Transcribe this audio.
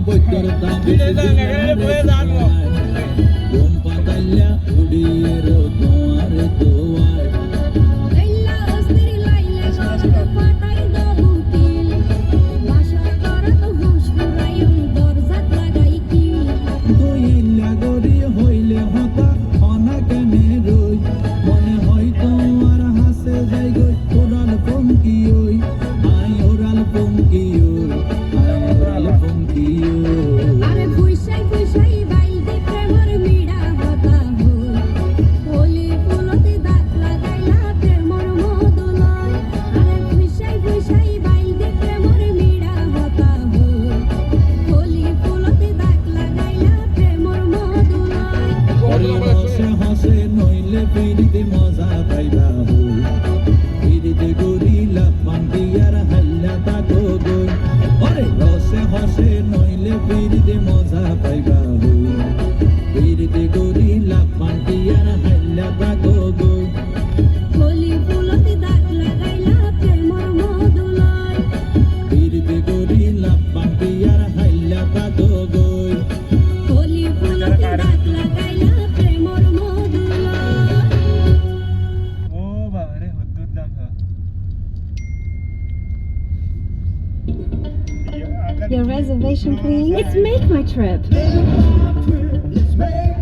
বৈদ্যর দাম ঘুম পাতাইয়া উড়িয়ে রো তোমার দোয়ায় দইলা গড়ি হইলে হতা অনা কেনে রই মনে হয় তোমার হাসে যাই গই ওরাল পঙ্কি ওই আই ওরাল পঙ্কি ওই আই ওরাল পঙ্কি ওই আরে ফুইসাই ফুইসাই বাইলতে প্রেমর মিড়া হতা হই হোলি ফুলতে দাগ লাগাইলা প্রেমর মদলয় আরে ফুইসাই ফুইসাই বাইলতে প্রেমর মিড়া হতা হই হোলি ফুলতে দাগ লাগাইলা প্রেমর মদলয় ওরে হসে হসে নইলে পিরিতে মজা পাইবা হই পিরিতে গরিলা পান্ডিয়ার হাল্লা তাকো গই ওরে হসে হসে নইলে পিরিতে মজা পাইবা হই পিরিতে গরিলা পান্ডিয়ার হাল্লা তাকো গই হোলি ফুলতে দাগ লাগাইলা প্রেমর মদলয় পিরিতে গরিলা পান্ডিয়ার হাল্লা তাকো গই হোলি ফুলতে দাগ লাগাইলা প্রেমর মদলয় ও বাবা রে হুদ্দুদ দাম Your reservation, please. It's Make My Trip. Let's make